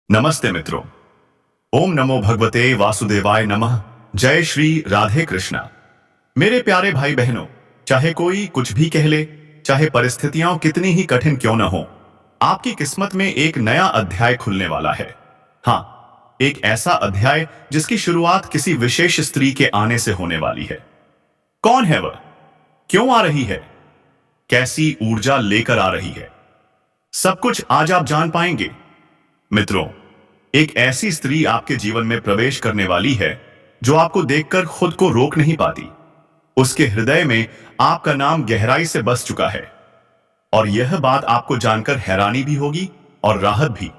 नमस्ते मित्रों। ओम नमो भगवते वासुदेवाय नमः। जय श्री राधे कृष्णा। मेरे प्यारे भाई बहनों, चाहे कोई कुछ भी कह ले, चाहे परिस्थितियां कितनी ही कठिन क्यों न हो, आपकी किस्मत में एक नया अध्याय खुलने वाला है। हाँ, एक ऐसा अध्याय जिसकी शुरुआत किसी विशेष स्त्री के आने से होने वाली है। कौन है वह? क्यों आ रही है? कैसी ऊर्जा लेकर आ रही है? सब कुछ आज आप जान पाएंगे। मित्रों, एक ऐसी स्त्री आपके जीवन में प्रवेश करने वाली है जो आपको देखकर खुद को रोक नहीं पाती। उसके हृदय में आपका नाम गहराई से बस चुका है। और यह बात आपको जानकर हैरानी भी होगी और राहत भी।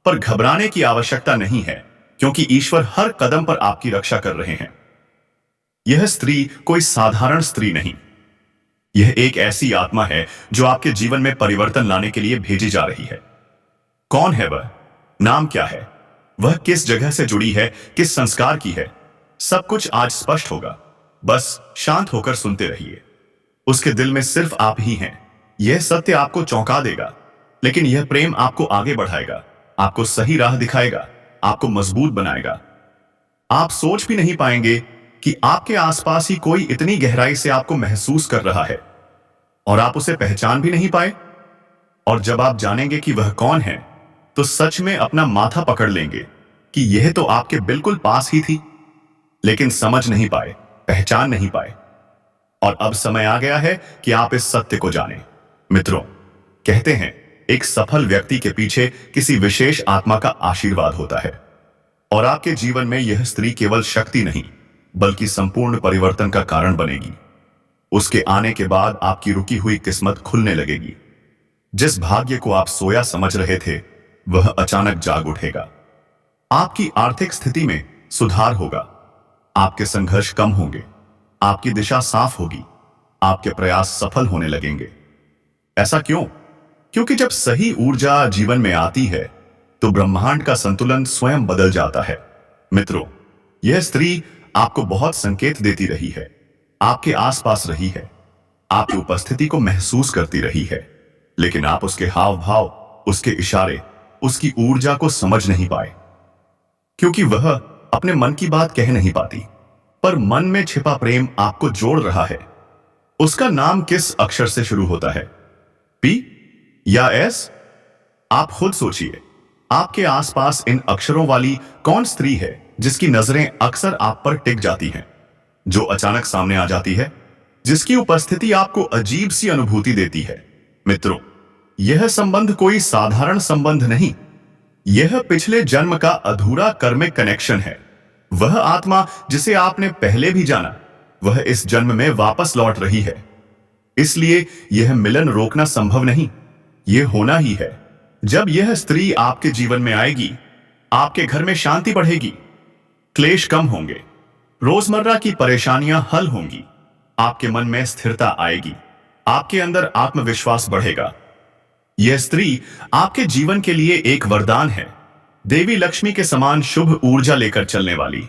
पर घबराने की आवश्यकता नहीं है, क्योंकि ईश्वर हर कदम पर आपकी रक्षा कर रहे हैं। यह स्त्री कोई साधारण स्त्री नहीं, यह एक ऐसी आत्मा है जो आपके जीवन में परिवर्तन लाने के लिए भेजी जा रही है। कौन है वह? नाम क्या है? वह किस जगह से जुड़ी है? किस संस्कार की है? सब कुछ आज स्पष्ट होगा। बस शांत होकर सुनते रहिए। उसके दिल में सिर्फ आप ही हैं। यह सत्य आपको चौंका देगा, लेकिन यह प्रेम आपको आगे बढ़ाएगा, आपको सही राह दिखाएगा, आपको मजबूत बनाएगा। आप सोच भी नहीं पाएंगे कि आपके आसपास ही कोई इतनी गहराई से आपको महसूस कर रहा है और आप उसे पहचान भी नहीं पाए। और जब आप जानेंगे कि वह कौन है, तो सच में अपना माथा पकड़ लेंगे कि यह तो आपके बिल्कुल पास ही थी, लेकिन समझ नहीं पाए, पहचान नहीं पाए। और अब समय आ गया है कि आप इस सत्य को जानें। मित्रों, कहते हैं एक सफल व्यक्ति के पीछे किसी विशेष आत्मा का आशीर्वाद होता है। और आपके जीवन में यह स्त्री केवल शक्ति नहीं, बल्कि संपूर्ण परिवर्तन का कारण बनेगी। उसके आने के बाद आपकी रुकी हुई किस्मत खुलने लगेगी। जिस भाग्य को आप सोया समझ रहे थे, वह अचानक जाग उठेगा। आपकी आर्थिक स्थिति में सुधार होगा, आपके संघर्ष कम होंगे, आपकी दिशा साफ होगी, आपके प्रयास सफल होने लगेंगे। ऐसा क्यों? क्योंकि जब सही ऊर्जा जीवन में आती है, तो ब्रह्मांड का संतुलन स्वयं बदल जाता है। मित्रों, यह स्त्री आपको बहुत संकेत देती रही है, आपके आसपास रही है, आपकी उपस्थिति को महसूस करती रही है, लेकिन आप उसके हाव भाव, उसके इशारे, उसकी ऊर्जा को समझ नहीं पाए, क्योंकि वह अपने मन की बात कह नहीं पाती। पर मन में छिपा प्रेम आपको जोड़ रहा है। उसका नाम किस अक्षर से शुरू होता है? पी या एस? आप खुद सोचिए, आपके आसपास इन अक्षरों वाली कौन स्त्री है जिसकी नजरें अक्सर आप पर टिक जाती हैं, जो अचानक सामने आ जाती है, जिसकी उपस्थिति आपको अजीब सी अनुभूति देती है? मित्रों, यह संबंध कोई साधारण संबंध नहीं, यह पिछले जन्म का अधूरा कर्मिक कनेक्शन है। वह आत्मा जिसे आपने पहले भी जाना, वह इस जन्म में वापस लौट रही है। इसलिए यह मिलन रोकना संभव नहीं, यह होना ही है। जब यह स्त्री आपके जीवन में आएगी, आपके घर में शांति बढ़ेगी, क्लेश कम होंगे, रोजमर्रा की परेशानियां हल होंगी, आपके मन में स्थिरता आएगी, आपके अंदर आत्मविश्वास बढ़ेगा। यह स्त्री आपके जीवन के लिए एक वरदान है, देवी लक्ष्मी के समान शुभ ऊर्जा लेकर चलने वाली,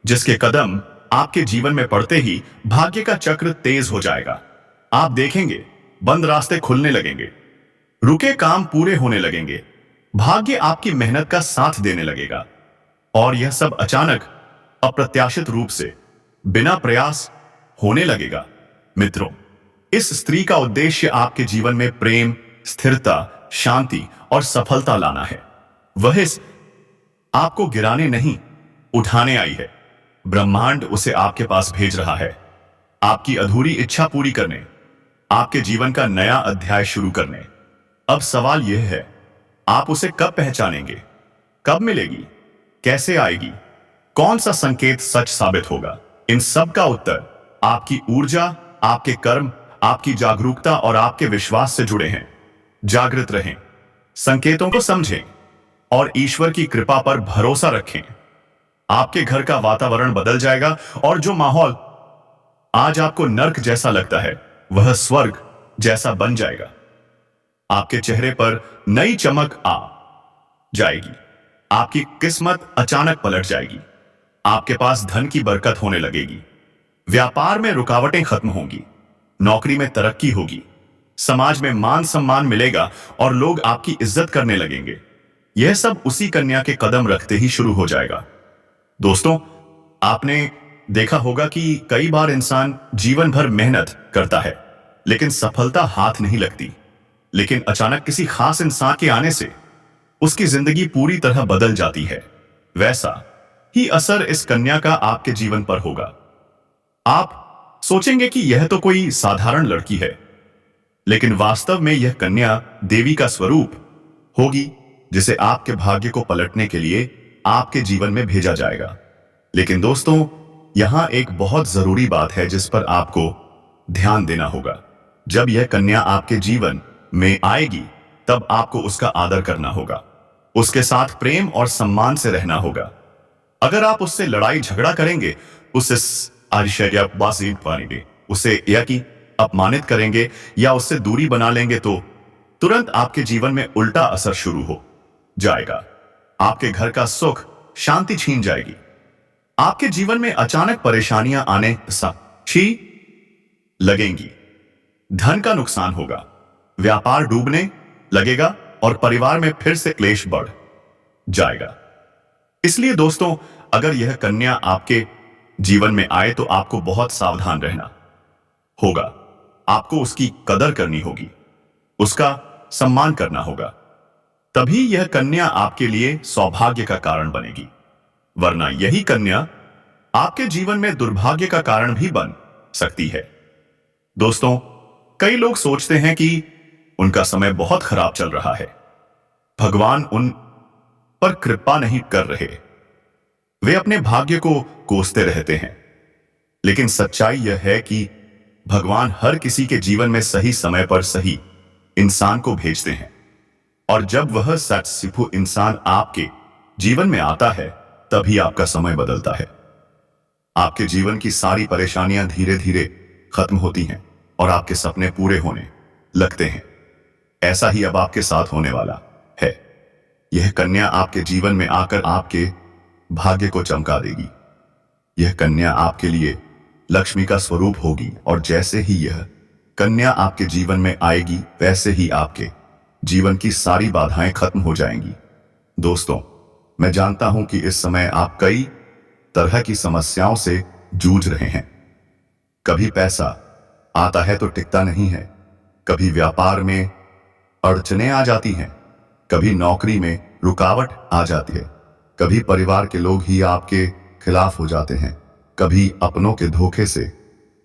जिसके कदम आपके जीवन में पड़ते ही भाग्य का चक्र तेज हो जाएगा। आप देखेंगे बंद रास्ते खुलने लगेंगे, रुके काम पूरे होने लगेंगे, भाग्य आपकी मेहनत का साथ देने लगेगा। और यह सब अचानक, अप्रत्याशित रूप से, बिना प्रयास होने लगेगा। मित्रों, इस स्त्री का उद्देश्य आपके जीवन में प्रेम, स्थिरता, शांति और सफलता लाना है। वह आपको गिराने नहीं, उठाने आई है। ब्रह्मांड उसे आपके पास भेज रहा है, आपकी अधूरी इच्छा पूरी करने, आपके जीवन का नया अध्याय शुरू करने। अब सवाल यह है, आप उसे कब पहचानेंगे? कब मिलेगी? कैसे आएगी? कौन सा संकेत सच साबित होगा? इन सब का उत्तर आपकी ऊर्जा, आपके कर्म, आपकी जागरूकता और आपके विश्वास से जुड़े हैं। जागृत रहें, संकेतों को समझें और ईश्वर की कृपा पर भरोसा रखें। आपके घर का वातावरण बदल जाएगा और जो माहौल आज आपको नर्क जैसा लगता है, वह स्वर्ग जैसा बन जाएगा। आपके चेहरे पर नई चमक आ जाएगी, आपकी किस्मत अचानक पलट जाएगी, आपके पास धन की बरकत होने लगेगी, व्यापार में रुकावटें खत्म होंगी, नौकरी में तरक्की होगी, समाज में मान सम्मान मिलेगा और लोग आपकी इज्जत करने लगेंगे। यह सब उसी कन्या के कदम रखते ही शुरू हो जाएगा। दोस्तों, आपने देखा होगा कि कई बार इंसान जीवन भर मेहनत करता है लेकिन सफलता हाथ नहीं लगती, लेकिन अचानक किसी खास इंसान के आने से उसकी जिंदगी पूरी तरह बदल जाती है। वैसा ही असर इस कन्या का आपके जीवन पर होगा। आप सोचेंगे कि यह तो कोई साधारण लड़की है, लेकिन वास्तव में यह कन्या देवी का स्वरूप होगी, जिसे आपके भाग्य को पलटने के लिए आपके जीवन में भेजा जाएगा। लेकिन दोस्तों, यहां एक बहुत जरूरी बात है जिस पर आपको ध्यान देना होगा। जब यह कन्या आपके जीवन में आएगी, तब आपको उसका आदर करना होगा, उसके साथ प्रेम और सम्मान से रहना होगा। अगर आप उससे लड़ाई झगड़ा करेंगे, उससे आश्चर्यबाजी पाएंगे, उसे या कि अपमानित करेंगे या उससे दूरी बना लेंगे, तो तुरंत आपके जीवन में उल्टा असर शुरू हो जाएगा। आपके घर का सुख शांति छीन जाएगी। आपके जीवन में अचानक परेशानियां आने सी लगेंगी। धन का नुकसान होगा, व्यापार डूबने लगेगा और परिवार में फिर से क्लेश बढ़ जाएगा। इसलिए दोस्तों, अगर यह कन्या आपके जीवन में आए तो आपको बहुत सावधान रहना होगा। आपको उसकी कदर करनी होगी, उसका सम्मान करना होगा। तभी यह कन्या आपके लिए सौभाग्य का कारण बनेगी, वरना यही कन्या आपके जीवन में दुर्भाग्य का कारण भी बन सकती है। दोस्तों, कई लोग सोचते हैं कि उनका समय बहुत खराब चल रहा है, भगवान उन पर कृपा नहीं कर रहे, वे अपने भाग्य को कोसते रहते हैं। लेकिन सच्चाई यह है कि भगवान हर किसी के जीवन में सही समय पर सही इंसान को भेजते हैं, और जब वह सच्चिपु इंसान आपके जीवन में आता है, तभी आपका समय बदलता है। आपके जीवन की सारी परेशानियां धीरे धीरे खत्म होती हैं और आपके सपने पूरे होने लगते हैं। ऐसा ही अब आपके साथ होने वाला है। यह कन्या आपके जीवन में आकर आपके भाग्य को चमका देगी। यह कन्या आपके लिए लक्ष्मी का स्वरूप होगी, और जैसे ही यह कन्या आपके जीवन में आएगी, वैसे ही आपके जीवन की सारी बाधाएं खत्म हो जाएंगी। दोस्तों, मैं जानता हूं कि इस समय आप कई तरह की समस्याओं से जूझ रहे हैं। कभी पैसा आता है तो टिकता नहीं है, कभी व्यापार में अड़चनें आ जाती हैं, कभी नौकरी में रुकावट आ जाती है, कभी परिवार के लोग ही आपके खिलाफ हो जाते हैं, कभी अपनों के धोखे से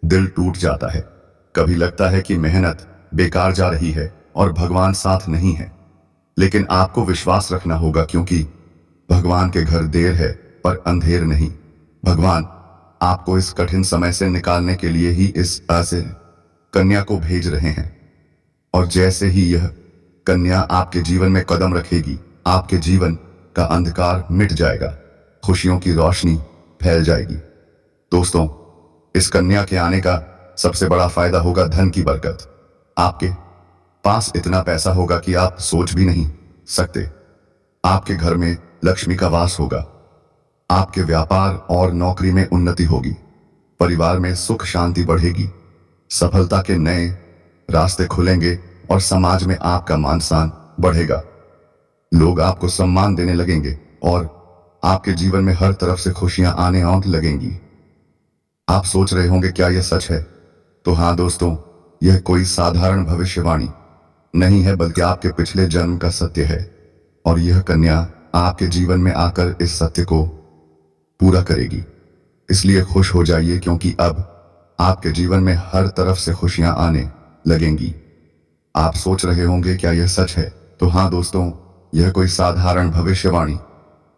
दिल टूट जाता है, कभी लगता है कि मेहनत बेकार जा रही है और भगवान साथ नहीं है। लेकिन आपको विश्वास रखना होगा, क्योंकि भगवान के घर देर है पर अंधेर नहीं। भगवान आपको इस कठिन समय से निकालने के लिए ही इस ऐसे कन्या को भेज रहे हैं। और जैसे ही यह कन्या आपके जीवन में कदम रखेगी, आपके जीवन का अंधकार मिट जाएगा, खुशियों की रोशनी फैल जाएगी। दोस्तों, इस कन्या के आने का सबसे बड़ा फायदा होगा धन की बरकत। आपके पास इतना पैसा होगा कि आप सोच भी नहीं सकते। आपके घर में लक्ष्मी का वास होगा, आपके व्यापार और नौकरी में उन्नति होगी, परिवार में सुख शांति बढ़ेगी, सफलता के नए रास्ते खुलेंगे और समाज में आपका मान सम्मान बढ़ेगा। लोग आपको सम्मान देने लगेंगे और आपके जीवन में हर तरफ से खुशियां आने लगेंगी। आप सोच रहे होंगे, क्या यह सच है? तो हाँ दोस्तों, यह कोई साधारण भविष्यवाणी नहीं है, बल्कि आपके पिछले जन्म का सत्य है। और यह कन्या आपके जीवन में आकर इस सत्य को पूरा करेगी। इसलिए खुश हो जाइए, क्योंकि अब आपके जीवन में हर तरफ से खुशियां आने लगेंगी। आप सोच रहे होंगे, क्या यह सच है? तो हाँ दोस्तों, यह कोई साधारण भविष्यवाणी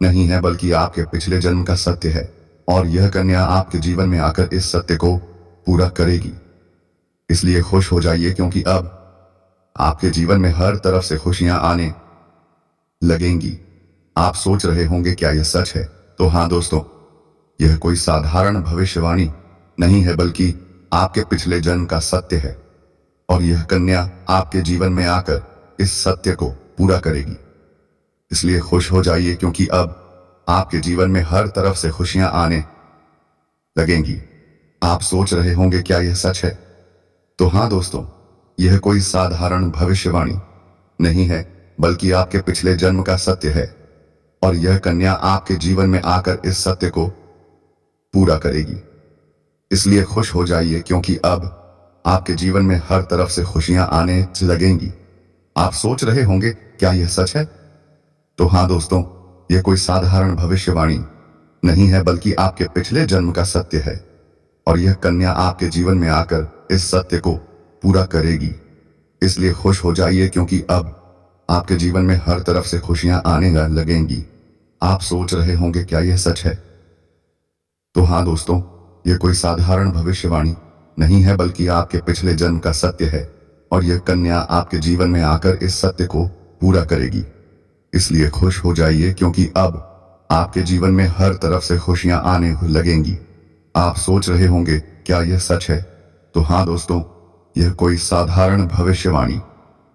नहीं है, बल्कि आपके पिछले जन्म का सत्य है। और यह कन्या आपके जीवन में आकर इस सत्य को पूरा करेगी। इसलिए खुश हो जाइए, क्योंकि अब आपके जीवन में हर तरफ से खुशियां आने लगेंगी। आप सोच रहे होंगे, क्या यह सच है? तो हाँ दोस्तों, यह कोई साधारण भविष्यवाणी नहीं है, बल्कि आपके पिछले जन्म का सत्य है। और यह कन्या आपके जीवन में आकर इस सत्य को पूरा करेगी। इसलिए खुश हो जाइए, क्योंकि अब आपके जीवन में हर तरफ से खुशियां आने लगेंगी। आप सोच रहे होंगे, क्या यह सच है? तो हाँ दोस्तों, यह कोई साधारण भविष्यवाणी नहीं है, बल्कि आपके पिछले जन्म का सत्य है, और यह कन्या आपके जीवन में आकर इस सत्य को पूरा करेगी। इसलिए खुश हो जाइए, क्योंकि अब आपके जीवन में हर तरफ से खुशियां आने लगेंगी। आप सोच रहे होंगे, क्या यह सच है? तो हाँ दोस्तों, यह कोई साधारण भविष्यवाणी नहीं है, बल्कि आपके पिछले जन्म का सत्य है, और यह कन्या आपके जीवन में आकर इस सत्य को पूरा करेगी। इसलिए खुश हो जाइए, क्योंकि अब आपके जीवन में हर तरफ से खुशियां आने लगेंगी। आप सोच रहे होंगे, क्या यह सच है? तो हाँ दोस्तों, यह कोई साधारण भविष्यवाणी नहीं है, बल्कि आपके पिछले जन्म का सत्य है, और यह कन्या आपके जीवन में आकर इस सत्य को पूरा करेगी। इसलिए खुश हो जाइए, क्योंकि अब आपके जीवन में हर तरफ से खुशियां आने लगेंगी। आप सोच रहे होंगे, क्या यह सच है? तो हाँ दोस्तों, यह कोई साधारण भविष्यवाणी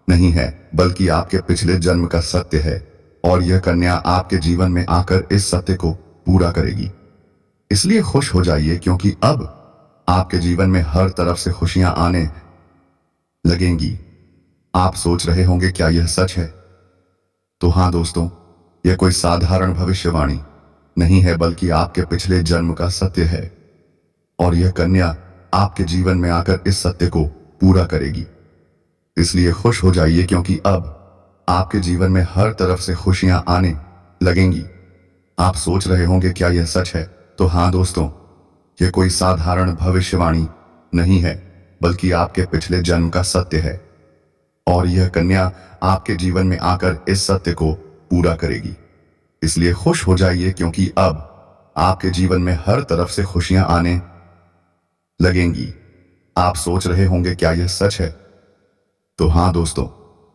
नहीं है, बल्कि आपके पिछले जन्म का सत्य है, और यह कन्या आपके जीवन में आकर इस सत्य को पूरा करेगी। इसलिए खुश हो जाइए, क्योंकि अब आपके जीवन में हर तरफ से खुशियां आने लगेंगी। आप सोच रहे होंगे, क्या यह सच है? तो हाँ दोस्तों, यह कोई साधारण भविष्यवाणी नहीं है, बल्कि आपके पिछले जन्म का सत्य है, और यह कन्या आपके जीवन में आकर इस सत्य को पूरा करेगी। इसलिए खुश हो जाइए, क्योंकि अब आपके जीवन में हर तरफ से खुशियां आने लगेंगी। आप सोच रहे होंगे, क्या यह सच है? तो हाँ दोस्तों, यह कोई साधारण भविष्यवाणी नहीं है, बल्कि आपके पिछले जन्म का सत्य है, और यह कन्या आपके जीवन में आकर इस सत्य को पूरा करेगी। इसलिए खुश हो जाइए, क्योंकि अब आपके जीवन में हर तरफ से खुशियां आने लगेंगी। आप सोच रहे होंगे, क्या यह सच है? तो हाँ दोस्तों,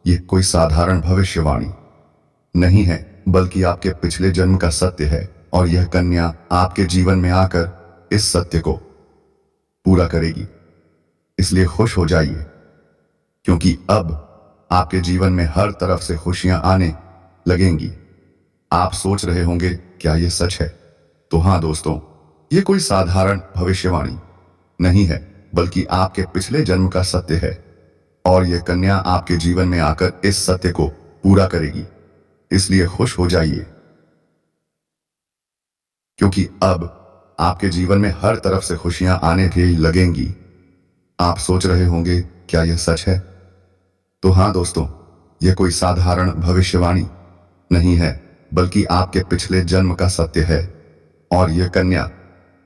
यह कोई साधारण भविष्यवाणी नहीं है, बल्कि आपके पिछले जन्म का सत्य है, और यह कन्या आपके जीवन में आकर इस सत्य को पूरा करेगी। इसलिए खुश हो जाइए, क्योंकि अब आपके जीवन में हर तरफ से खुशियां आने लगेंगी। आप सोच रहे होंगे, क्या यह सच है? तो हाँ दोस्तों, यह कोई साधारण भविष्यवाणी नहीं है, बल्कि आपके पिछले जन्म का सत्य है, और यह कन्या आपके जीवन में आकर इस सत्य को पूरा करेगी। इसलिए खुश हो जाइए, क्योंकि अब आपके जीवन में हर तरफ से खुशियां आने लगेंगी। आप सोच रहे होंगे, क्या यह सच है? तो हाँ दोस्तों, यह कोई साधारण भविष्यवाणी नहीं है, बल्कि आपके पिछले जन्म का सत्य है, और यह कन्या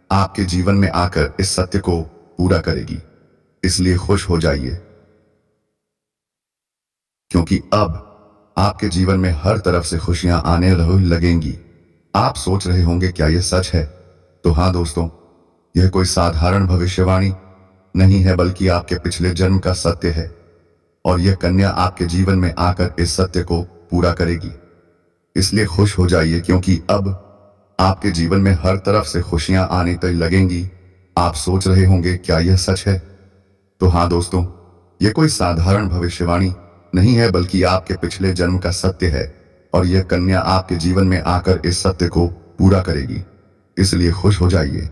आपके जीवन में आकर इस सत्य को पूरा करेगी। इसलिए खुश हो जाइए, क्योंकि अब आपके जीवन में हर तरफ से खुशियां आने लगेंगी। आप सोच रहे होंगे, क्या यह सच है? तो हाँ दोस्तों, यह कोई साधारण भविष्यवाणी नहीं है, बल्कि आपके पिछले जन्म का सत्य है, और यह कन्या आपके जीवन में आकर इस सत्य को पूरा करेगी। इसलिए खुश हो जाइए, क्योंकि अब आपके जीवन में हर तरफ से खुशियां आने लगेंगी। आप सोच रहे होंगे, क्या यह सच है? तो हाँ दोस्तों, यह कोई साधारण भविष्यवाणी नहीं है, बल्कि आपके पिछले जन्म का सत्य है, और यह कन्या आपके जीवन में आकर इस सत्य को पूरा करेगी। इसलिए खुश हो जाइए,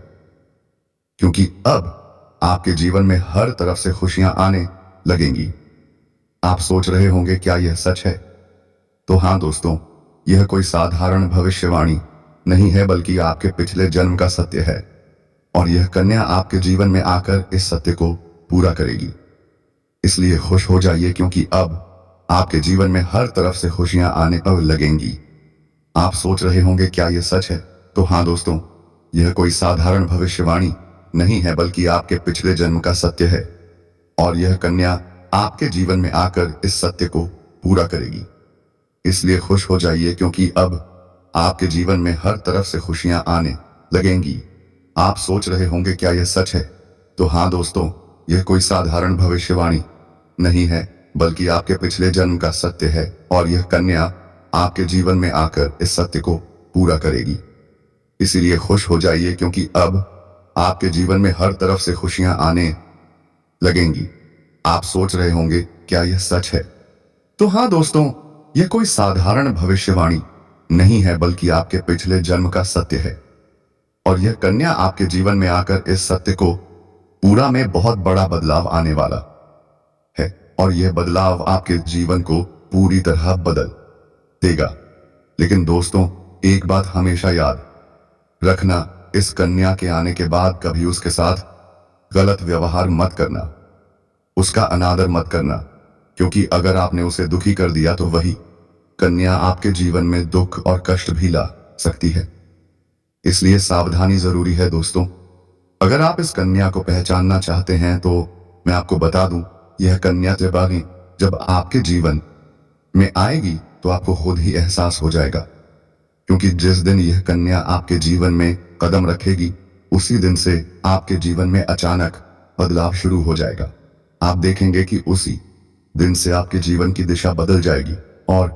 क्योंकि अब आपके जीवन में हर तरफ से खुशियां आने लगेंगी। आप सोच रहे होंगे, क्या यह सच है? तो हाँ दोस्तों, यह कोई साधारण भविष्यवाणी नहीं है, बल्कि आपके पिछले जन्म का सत्य है, और यह कन्या आपके जीवन में आकर इस सत्य को पूरा करेगी। इसलिए खुश हो जाइए, क्योंकि अब आपके जीवन में हर तरफ से खुशियां आने लगेंगी। आप सोच रहे होंगे, क्या यह सच है? तो हाँ दोस्तों, यह कोई साधारण भविष्यवाणी नहीं है, बल्कि आपके पिछले जन्म का सत्य है, और यह कन्या आपके जीवन में आकर इस सत्य को पूरा करेगी। इसलिए खुश हो जाइए, क्योंकि अब आपके जीवन में हर तरफ से खुशियां आने लगेंगी। आप सोच रहे होंगे, क्या यह सच है? तो हाँ दोस्तों, यह कोई साधारण भविष्यवाणी नहीं है, बल्कि आपके पिछले जन्म का सत्य है, और यह कन्या आपके जीवन में आकर इस सत्य को पूरा करेगी। इसीलिए खुश हो जाइए, क्योंकि अब आपके जीवन में हर तरफ से खुशियां आने लगेंगी। आप सोच रहे होंगे, क्या यह सच है? तो हाँ दोस्तों, यह कोई साधारण भविष्यवाणी नहीं है, बल्कि आपके पिछले जन्म का सत्य है, और यह कन्या आपके जीवन में आकर इस सत्य को पूरा में बहुत बड़ा बदलाव आने वाला है, और यह बदलाव आपके जीवन को पूरी तरह बदल देगा। लेकिन दोस्तों, एक बात हमेशा याद रखना, इस कन्या के आने के बाद कभी उसके साथ गलत व्यवहार मत करना, उसका अनादर मत करना, क्योंकि अगर आपने उसे दुखी कर दिया तो वही कन्या आपके जीवन में दुख और कष्ट भी ला सकती है। इसलिए सावधानी जरूरी है दोस्तों। अगर आप इस कन्या को पहचानना चाहते हैं तो मैं आपको बता दूं, यह कन्या जब आपके जीवन में आएगी तो आपको खुद ही एहसास हो जाएगा, क्योंकि जिस दिन यह कन्या आपके जीवन में कदम रखेगी उसी दिन से आपके जीवन में अचानक बदलाव शुरू हो जाएगा। आप देखेंगे कि उसी दिन से आपके जीवन की दिशा बदल जाएगी और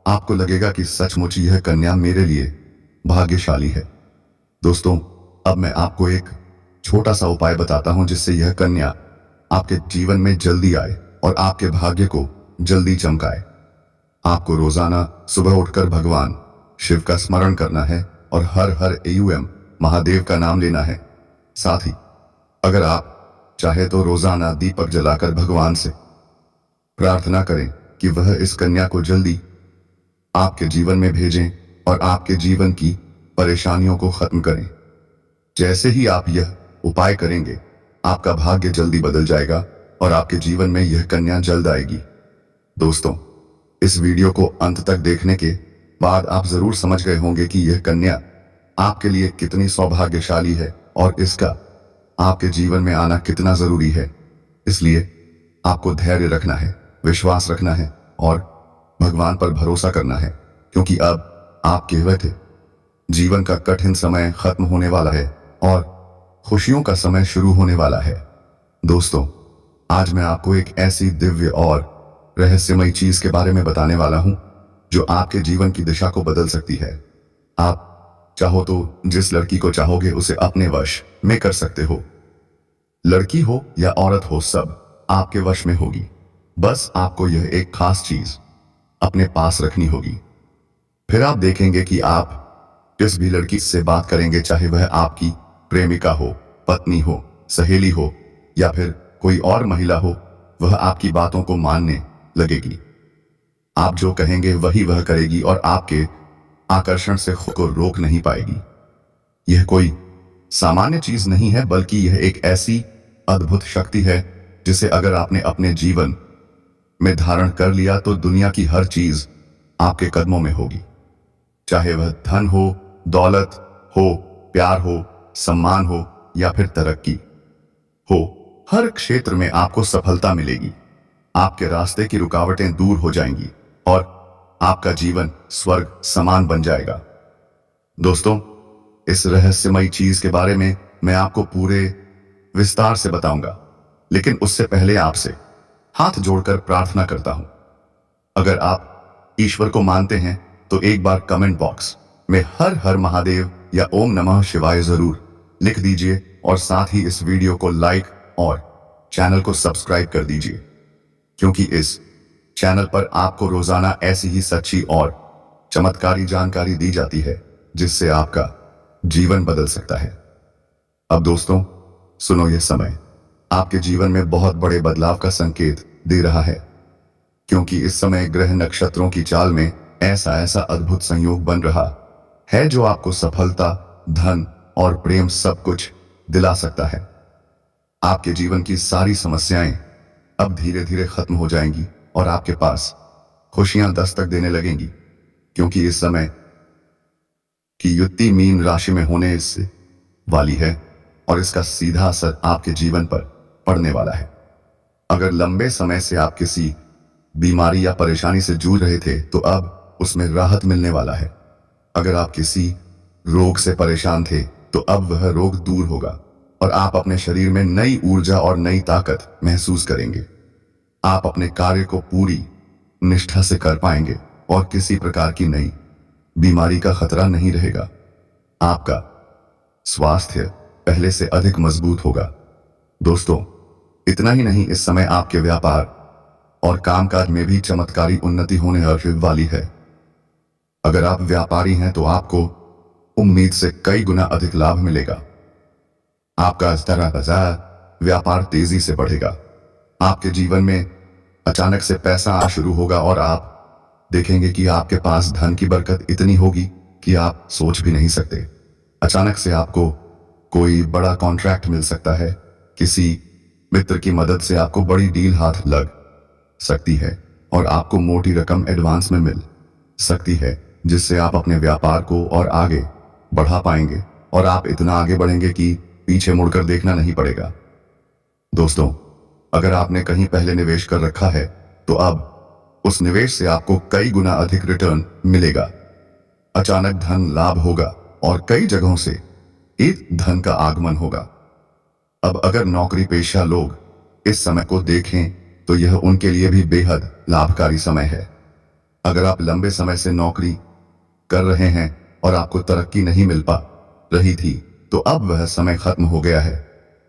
आपको लगेगा कि सचमुच यह कन्या मेरे लिए भाग्यशाली है। दोस्तों, अब मैं आपको एक छोटा सा उपाय बताता हूं जिससे यह कन्या आपके जीवन में जल्दी आए और आपके भाग्य को जल्दी चमकाए। आपको रोजाना सुबह उठकर भगवान शिव का स्मरण करना है और हर हर एयुएम महादेव का नाम लेना है। साथ ही अगर आप चाहे तो रोजाना दीपक जलाकर भगवान से प्रार्थना करें कि वह इस कन्या को जल्दी आपके जीवन में भेजें और आपके जीवन की परेशानियों को खत्म करें। जैसे ही आप यह उपाय करेंगे, आपका भाग्य जल्दी बदल जाएगा और आपके जीवन में यह कन्या जल्द आएगी। दोस्तों, इस वीडियो को अंत तक देखने के बाद आप जरूर समझ गए होंगे कि यह कन्या आपके लिए कितनी सौभाग्यशाली है और इसका आपके जीवन में आना कितना जरूरी है। इसलिए आपको धैर्य रखना है, विश्वास रखना है और भगवान पर भरोसा करना है, क्योंकि अब आपके वक्त जीवन का कठिन समय खत्म होने वाला है और खुशियों का समय शुरू होने वाला है। दोस्तों, आज मैं आपको एक ऐसी दिव्य और रहस्यमयी चीज के बारे में बताने वाला हूं जो आपके जीवन की दिशा को बदल सकती है। आप चाहो तो जिस लड़की को चाहोगे उसे अपने वश में कर सकते हो। लड़की हो या औरत हो, सब आपके वश में होगी। बस आपको यह एक खास चीज अपने पास रखनी होगी। फिर आप देखेंगे कि आप जिस भी लड़की से बात करेंगे, चाहे वह आपकी प्रेमिका हो, पत्नी हो, सहेली हो या फिर कोई और महिला हो, वह आपकी बातों को मानने लगेगी। आप जो कहेंगे वही वह करेगी और आपके आकर्षण से खुद को रोक नहीं पाएगी। यह कोई सामान्य चीज नहीं है, बल्कि यह एक ऐसी अद्भुत शक्ति है जिसे अगर आपने अपने जीवन में धारण कर लिया तो दुनिया की हर चीज आपके कदमों में होगी। चाहे वह धन हो, दौलत हो, प्यार हो, सम्मान हो या फिर तरक्की हो, हर क्षेत्र में आपको सफलता मिलेगी। आपके रास्ते की रुकावटें दूर हो जाएंगी और आपका जीवन स्वर्ग समान बन जाएगा। दोस्तों, इस रहस्यमयी चीज के बारे में मैं आपको पूरे विस्तार से बताऊंगा, लेकिन उससे पहले आपसे हाथ जोड़कर प्रार्थना करता हूं। अगर आप ईश्वर को मानते हैं तो एक बार कमेंट बॉक्स में हर हर महादेव या ओम नमः शिवाय जरूर लिख दीजिए और साथ ही इस वीडियो को लाइक और चैनल को सब्सक्राइब कर दीजिए, क्योंकि इस चैनल पर आपको रोजाना ऐसी ही सच्ची और चमत्कारी जानकारी दी जाती है जिससे आपका जीवन बदल सकता है। अब दोस्तों सुनो, यह समय आपके जीवन में बहुत बड़े बदलाव का संकेत दे रहा है, क्योंकि इस समय ग्रह नक्षत्रों की चाल में ऐसा ऐसा अद्भुत संयोग बन रहा है जो आपको सफलता, धन और प्रेम सब कुछ दिला सकता है। आपके जीवन की सारी समस्याएं अब धीरे धीरे खत्म हो जाएंगी और आपके पास खुशियां दस्तक देने लगेंगी, क्योंकि इस समय की युति मीन राशि में होने इससे वाली है और इसका सीधा असर आपके जीवन पर पड़ने वाला है। अगर लंबे समय से आप किसी बीमारी या परेशानी से जूझ रहे थे तो अब उसमें राहत मिलने वाला है। अगर आप किसी रोग से परेशान थे तो अब वह रोग दूर होगा और आप अपने शरीर में नई ऊर्जा और नई ताकत महसूस करेंगे। आप अपने कार्य को पूरी निष्ठा से कर पाएंगे और किसी प्रकार की नई बीमारी का खतरा नहीं रहेगा। आपका स्वास्थ्य पहले से अधिक मजबूत होगा। दोस्तों, इतना ही नहीं, इस समय आपके व्यापार और कामकाज में भी चमत्कारी उन्नति होने वाली है। अगर आप व्यापारी हैं तो आपको उम्मीद से कई गुना अधिक लाभ मिलेगा। आपका बाजार व्यापार तेजी से बढ़ेगा। आपके जीवन में अचानक से पैसा आ शुरू होगा और आप देखेंगे कि आपके पास धन की बरकत इतनी होगी कि आप सोच भी नहीं सकते। अचानक से आपको कोई बड़ा कॉन्ट्रैक्ट मिल सकता है। किसी मित्र की मदद से आपको बड़ी डील हाथ लग सकती है और आपको मोटी रकम एडवांस में मिल सकती है, जिससे आप अपने व्यापार को और आगे बढ़ा पाएंगे और आप इतना आगे बढ़ेंगे कि पीछे मुड़कर देखना नहीं पड़ेगा। दोस्तों, अगर आपने कहीं पहले निवेश कर रखा है तो अब उस निवेश से आपको कई गुना अधिक रिटर्न मिलेगा। अचानक धन लाभ होगा और कई जगहों से एक धन का आगमन होगा। अब अगर नौकरी पेशा लोग इस समय को देखें तो यह उनके लिए भी बेहद लाभकारी समय है। अगर आप लंबे समय से नौकरी कर रहे हैं और आपको तरक्की नहीं मिल पा रही थी तो अब वह समय खत्म हो गया है,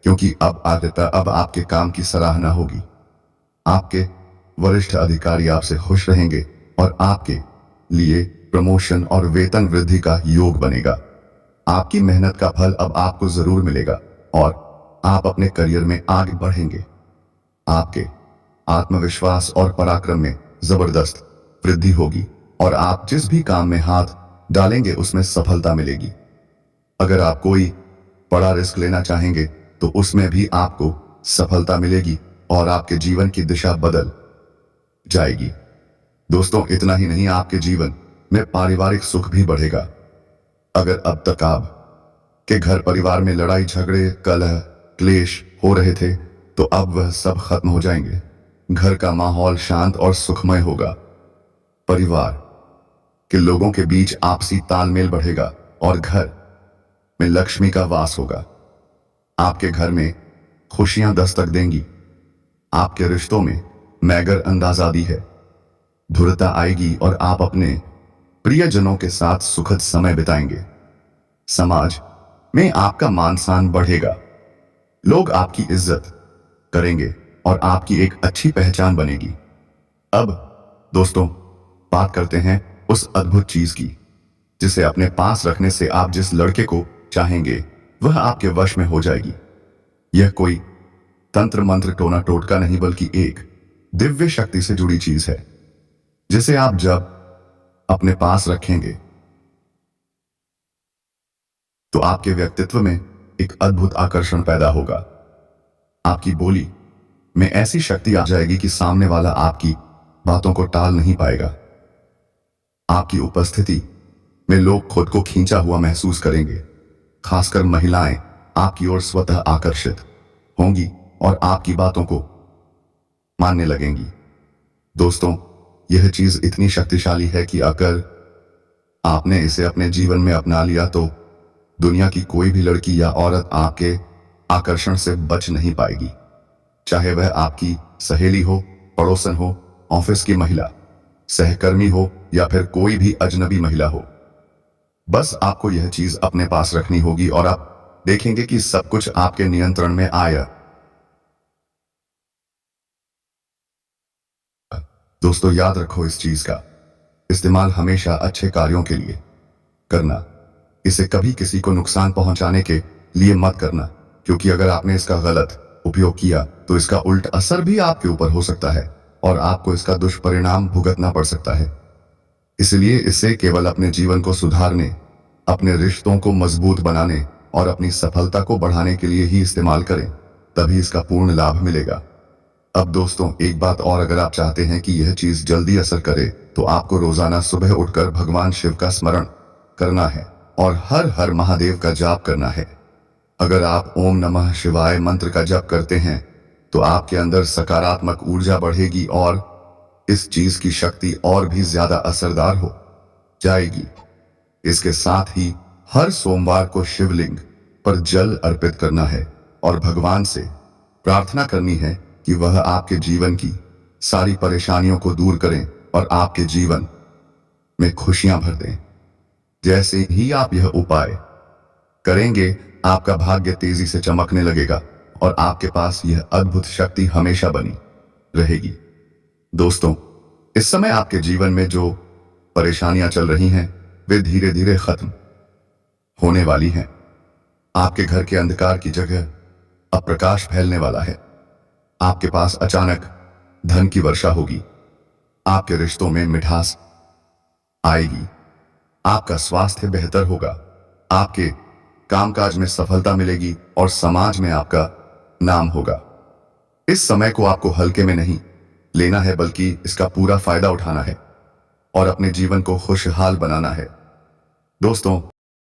क्योंकि अब आपके काम की सराहना होगी। आपके वरिष्ठ अधिकारी आपसे खुश रहेंगे और आपके लिए प्रमोशन और वेतन वृद्धि का योग बनेगा। आपकी मेहनत का फल अब आपको जरूर मिलेगा और आप अपने करियर में आगे बढ़ेंगे। आपके आत्मविश्वास और पराक्रम में जबरदस्त वृद्धि होगी और आप जिस भी काम में हाथ डालेंगे उसमें सफलता मिलेगी। अगर आप कोई बड़ा रिस्क लेना चाहेंगे तो उसमें भी आपको सफलता मिलेगी और आपके जीवन की दिशा बदल जाएगी। दोस्तों, इतना ही नहीं, आपके जीवन में पारिवारिक सुख भी बढ़ेगा। अगर अब तक आप के घर परिवार में लड़ाई झगड़े कलह क्लेश हो रहे थे तो अब वह सब खत्म हो जाएंगे। घर का माहौल शांत और सुखमय होगा। परिवार के लोगों के बीच आपसी तालमेल बढ़ेगा और घर में लक्ष्मी का वास होगा। आपके घर में खुशियां दस्तक देंगी। आपके रिश्तों में नगर अंदाजादी है, धुरता आएगी और आप अपने प्रियजनों के साथ सुखद समय बिताएंगे। समाज में आपका मान सम्मान बढ़ेगा। लोग आपकी इज्जत करेंगे और आपकी एक अच्छी पहचान बनेगी। अब दोस्तों, बात करते हैं उस अद्भुत चीज की जिसे अपने पास रखने से आप जिस लड़के को चाहेंगे वह आपके वश में हो जाएगी। यह कोई तंत्र मंत्र टोना टोटका नहीं, बल्कि एक दिव्य शक्ति से जुड़ी चीज है जिसे आप जब अपने पास रखेंगे तो आपके व्यक्तित्व में एक अद्भुत आकर्षण पैदा होगा। आपकी बोली में ऐसी शक्ति आ जाएगी कि सामने वाला आपकी बातों को टाल नहीं पाएगा। आपकी उपस्थिति में लोग खुद को खींचा हुआ महसूस करेंगे। खासकर महिलाएं आपकी ओर स्वतः आकर्षित होंगी और आपकी बातों को मानने लगेंगी। दोस्तों, यह चीज इतनी शक्तिशाली है कि अगर आपने इसे अपने जीवन में अपना लिया तो दुनिया की कोई भी लड़की या औरत आपके आकर्षण से बच नहीं पाएगी। चाहे वह आपकी सहेली हो, पड़ोसन हो, ऑफिस की महिला, सहकर्मी हो या फिर कोई भी अजनबी महिला हो। बस आपको यह चीज अपने पास रखनी होगी और आप देखेंगे कि सब कुछ आपके नियंत्रण में आया। दोस्तों, याद रखो, इस चीज का इस्तेमाल हमेशा अच्छे कार्यों के लिए करना। इसे कभी किसी को नुकसान पहुंचाने के लिए मत करना, क्योंकि अगर आपने इसका गलत उपयोग किया तो इसका उल्ट असर भी आपके ऊपर हो सकता है और आपको इसका दुष्परिणाम भुगतना पड़ सकता है। इसलिए इसे केवल अपने जीवन को सुधारने, अपने रिश्तों को मजबूत बनाने और अपनी सफलता को बढ़ाने के लिए ही इस्तेमाल करें, तभी इसका पूर्ण लाभ मिलेगा। अब दोस्तों, एक बात और, अगर आप चाहते हैं कि यह चीज जल्दी असर करे तो आपको रोजाना सुबह उठकर भगवान शिव का स्मरण करना है और हर हर महादेव का जाप करना है। अगर आप ओम नमः शिवाय मंत्र का जप करते हैं तो आपके अंदर सकारात्मक ऊर्जा बढ़ेगी और इस चीज की शक्ति और भी ज्यादा असरदार हो जाएगी। इसके साथ ही हर सोमवार को शिवलिंग पर जल अर्पित करना है और भगवान से प्रार्थना करनी है कि वह आपके जीवन की सारी परेशानियों को दूर करें और आपके जीवन में खुशियां भर दें। जैसे ही आप यह उपाय करेंगे, आपका भाग्य तेजी से चमकने लगेगा और आपके पास यह अद्भुत शक्ति हमेशा बनी रहेगी। दोस्तों, इस समय आपके जीवन में जो परेशानियां चल रही हैं वे धीरे धीरे खत्म होने वाली हैं। आपके घर के अंधकार की जगह अब प्रकाश फैलने वाला है। आपके पास अचानक धन की वर्षा होगी। आपके रिश्तों में मिठास आएगी, आपका स्वास्थ्य बेहतर होगा, आपके कामकाज में सफलता मिलेगी और समाज में आपका नाम होगा। इस समय को आपको हल्के में नहीं लेना है, बल्कि इसका पूरा फायदा उठाना है और अपने जीवन को खुशहाल बनाना है। दोस्तों,